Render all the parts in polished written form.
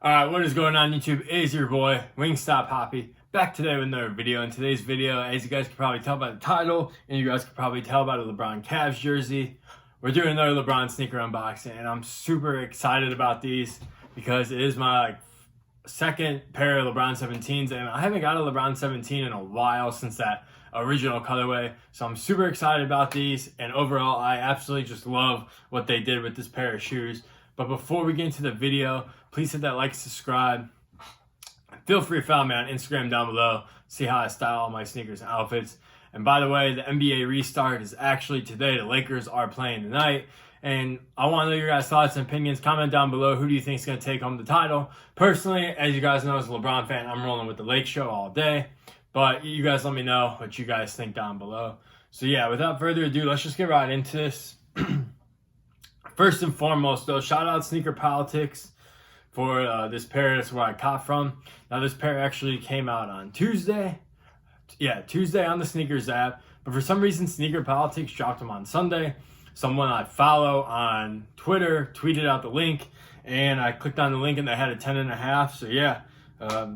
Alright, what is going on YouTube? It is your boy, Wingstop Hoppy, back today with another video. In today's video, as you guys can probably tell by the title, and you guys can probably tell by the LeBron Cavs jersey, we're doing another LeBron sneaker unboxing, and I'm super excited about these because it is my second pair of LeBron 17s, and I haven't got a LeBron 17 in a while since that original colorway, so I'm super excited about these, and overall, I absolutely just love what they did with this pair of shoes. But before we get into the video, please hit that like, subscribe. Feel free to follow me on Instagram down below. See how I style all my sneakers and outfits. And by the way, the NBA restart is actually today. The Lakers are playing tonight. And I want to know your guys' thoughts and opinions. Comment down below who do you think is going to take home the title. Personally, as you guys know, as a LeBron fan, I'm rolling with the Lake Show all day. But you guys let me know what you guys think down below. So yeah, without further ado, let's just get right into this. First and foremost, though, shout out Sneaker Politics for this pair. That's where I caught from. Now, this pair actually came out on Tuesday. Yeah, Tuesday on the Sneakers app. But for some reason, Sneaker Politics dropped them on Sunday. Someone I follow on Twitter tweeted out the link, and I clicked on the link, and they had a 10.5. So yeah,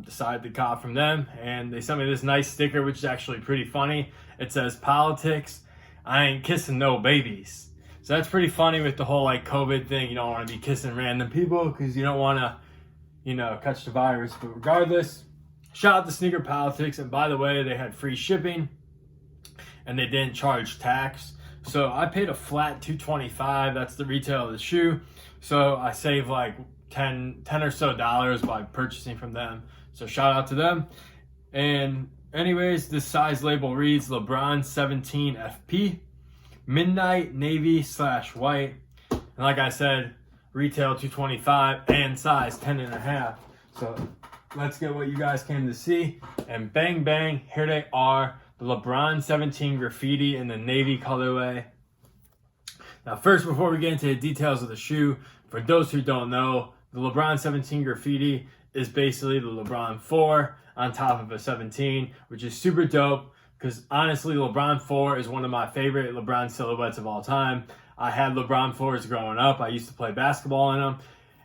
decided to cop from them. And they sent me this nice sticker, which is actually pretty funny. It says, "Politics, I ain't kissing no babies." So that's pretty funny with the whole like COVID thing. You don't want to be kissing random people because you don't want to, catch the virus. But regardless, shout out to Sneaker Politics. And by the way, they had free shipping and they didn't charge tax. So I paid a flat $225. That's the retail of the shoe. So I saved like 10 or so dollars by purchasing from them. So shout out to them. And anyways, this size label reads LeBron 17 FP. Midnight navy / white, and like I said, retail $225 and size 10.5. So let's get what you guys came to see, and bang bang, here they are, the LeBron 17 Graffiti in the navy colorway. Now first, before we get into the details of the shoe, for those who don't know, the LeBron 17 Graffiti is basically the LeBron 4 on top of a 17, which is super dope. Because honestly, LeBron 4 is one of my favorite LeBron silhouettes of all time. I had LeBron 4s growing up. I used to play basketball in them.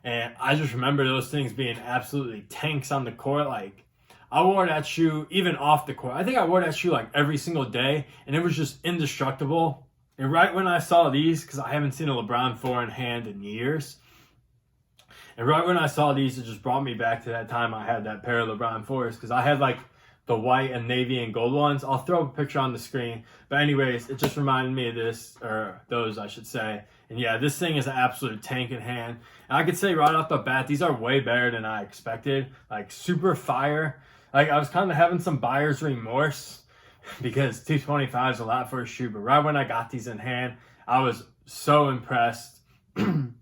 And I just remember those things being absolutely tanks on the court. Like, I wore that shoe even off the court. I think I wore that shoe like every single day. And it was just indestructible. And right when I saw these, because I haven't seen a LeBron 4 in hand in years. And right when I saw these, it just brought me back to that time I had that pair of LeBron 4s. Because I had like the white and navy and gold ones. I'll throw a picture on the screen. But anyways, it just reminded me of this, or those I should say. And yeah, this thing is an absolute tank in hand. And I could say right off the bat, these are way better than I expected. Like super fire. Like I was kind of having some buyer's remorse because $225 is a lot for a shoe. But right when I got these in hand, I was so impressed. And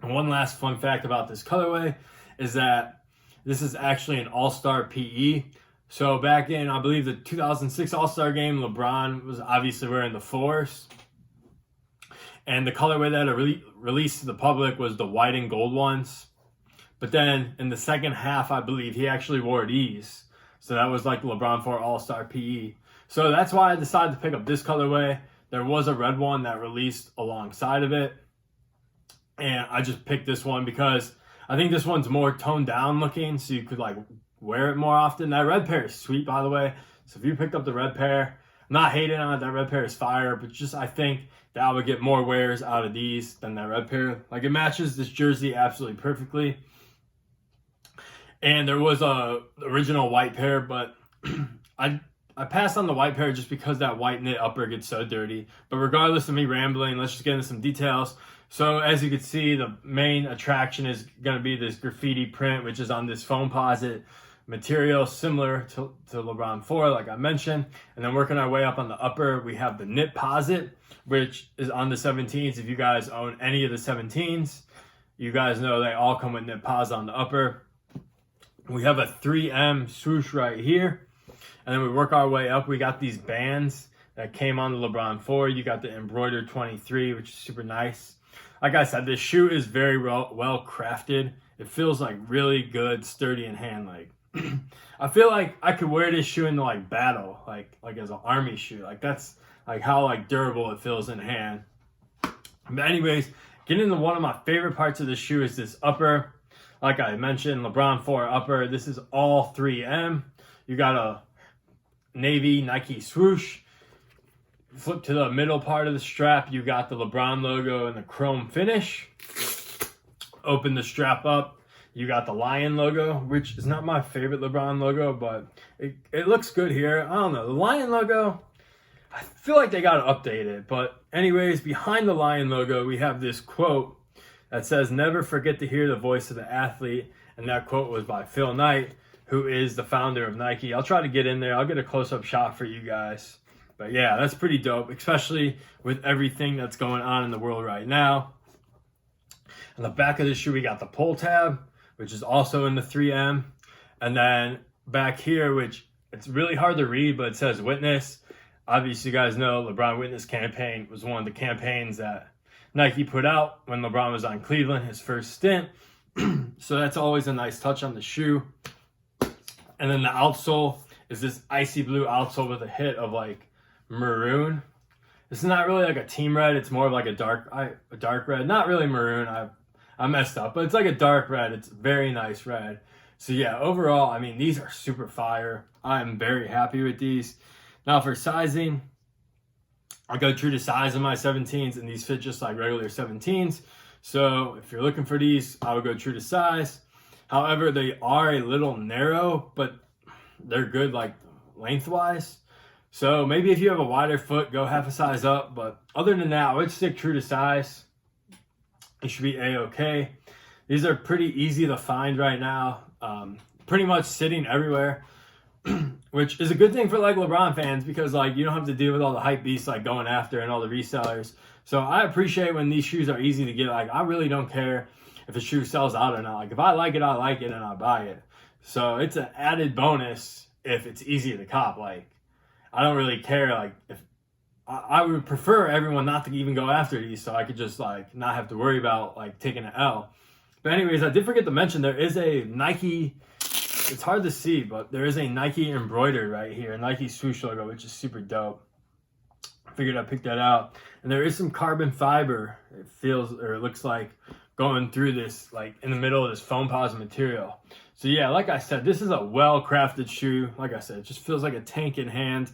one last fun fact about this colorway is that this is actually an all-star PE. So back in, I believe, the 2006 All-Star game, LeBron was obviously wearing the 4s. And the colorway that released to the public was the white and gold ones. But then in the second half, I believe, he actually wore these. So that was like the LeBron 4 All-Star PE. So that's why I decided to pick up this colorway. There was a red one that released alongside of it. And I just picked this one because I think this one's more toned down looking. So you could like wear it more often. That red pair is sweet, by the way. So if you picked up the red pair, I'm not hating on it. That red pair is fire, but just I think that I would get more wears out of these than that red pair. Like it matches this jersey absolutely perfectly. And there was a original white pair, but I passed on the white pair just because that white knit upper gets so dirty. But regardless of me rambling, let's just get into some details. So as you can see, the main attraction is going to be this graffiti print, which is on this foamposite material similar to LeBron 4, like I mentioned. And then working our way up on the upper, we have the knit posit, which is on the 17s. If you guys own any of the 17s, you guys know they all come with knit posit on the upper. We have a 3M swoosh right here. And then we work our way up. We got these bands that came on the LeBron 4. You got the embroidered 23, which is super nice. Like I said, this shoe is very well crafted. It feels like really good, sturdy in hand. Like I feel like I could wear this shoe into like battle, like as an army shoe. Like that's like how like durable it feels in hand. But anyways, getting into one of my favorite parts of the shoe is this upper. Like I mentioned, LeBron 4 upper. This is all 3M. You got a navy Nike swoosh. Flip to the middle part of the strap. You got the LeBron logo and the chrome finish. Open the strap up. You got the lion logo, which is not my favorite LeBron logo, but it looks good here. I don't know. The lion logo, I feel like they got to update it. But anyways, behind the lion logo, we have this quote that says, "Never forget to hear the voice of the athlete." And that quote was by Phil Knight, who is the founder of Nike. I'll try to get in there. I'll get a close-up shot for you guys. But yeah, that's pretty dope, especially with everything that's going on in the world right now. On the back of the shoe, we got the pull tab, which is also in the 3M. And then back here, which it's really hard to read, but it says Witness. Obviously, you guys know LeBron Witness campaign was one of the campaigns that Nike put out when LeBron was on Cleveland, his first stint. So that's always a nice touch on the shoe. And then the outsole is this icy blue outsole with a hit of like maroon. This is not really like a team red. It's more of like a dark red. Not really maroon. I messed up, but it's like a dark red. It's very nice red. So yeah, overall, I mean, these are super fire. I'm very happy with these. Now for sizing, I go true to size of my 17s, and these fit just like regular 17s. So if you're looking for these, I would go true to size. However, they are a little narrow, but they're good like lengthwise. So maybe if you have a wider foot, go half a size up. But other than that, I would stick true to size. It should be a-okay. These are pretty easy to find right now. Pretty much sitting everywhere, which is a good thing for like LeBron fans, because like you don't have to deal with all the hype beasts like going after and all the resellers. So I appreciate when these shoes are easy to get. Like I really don't care if a shoe sells out or not. Like if I like it, and I buy it. So it's an added bonus if it's easy to cop. Like I don't really care. Like if I would prefer everyone not to even go after these, so I could just like not have to worry about like taking an L. But anyways, I did forget to mention there is a Nike. It's hard to see, but there is a Nike embroidered right here, a Nike swoosh logo, which is super dope. I figured I'd pick that out. And there is some carbon fiber. It feels, or it looks like, going through this, like in the middle of this foam posit material. So yeah, like I said, this is a well-crafted shoe. Like I said, it just feels like a tank in hand.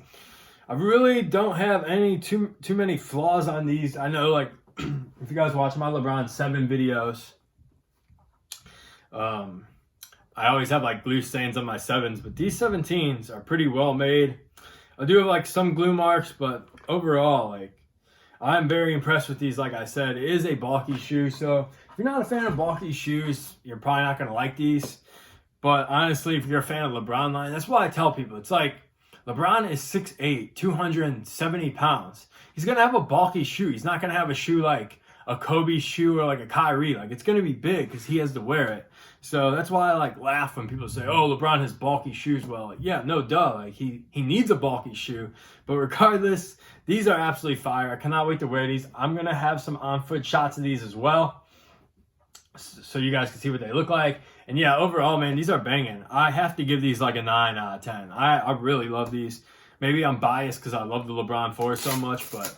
I really don't have any too many flaws on these. I know, like, if you guys watch my LeBron 7 videos, I always have like glue stains on my 7s, but these 17s are pretty well made. I do have like some glue marks, but overall, like, I'm very impressed with these. Like I said, it is a bulky shoe, so if you're not a fan of bulky shoes, you're probably not going to like these. But honestly, if you're a fan of LeBron line, that's why I tell people. It's like, LeBron is 6'8", 270 pounds. He's going to have a bulky shoe. He's not going to have a shoe like a Kobe shoe or like a Kyrie. Like, it's going to be big because he has to wear it. So that's why I like laugh when people say, oh, LeBron has bulky shoes. Well, like, yeah, no duh. Like he needs a bulky shoe. But regardless, these are absolutely fire. I cannot wait to wear these. I'm going to have some on-foot shots of these as well, so you guys can see what they look like. And yeah, overall, man, these are banging. I have to give these like a 9 out of 10. I really love these. Maybe I'm biased because I love the LeBron 4 so much, but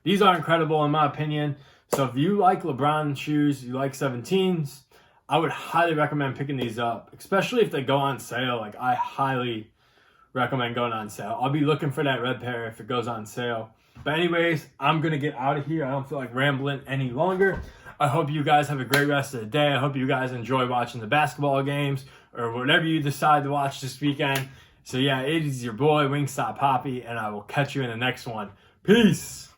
these are incredible in my opinion. So if you like LeBron shoes, you like 17s, I would highly recommend picking these up, especially if they go on sale. Like, I highly recommend going on sale. I'll be looking for that red pair if it goes on sale. But anyways, I'm going to get out of here. I don't feel like rambling any longer. I hope you guys have a great rest of the day. I hope you guys enjoy watching the basketball games or whatever you decide to watch this weekend. So yeah, it is your boy, Wingstop Poppy, and I will catch you in the next one. Peace!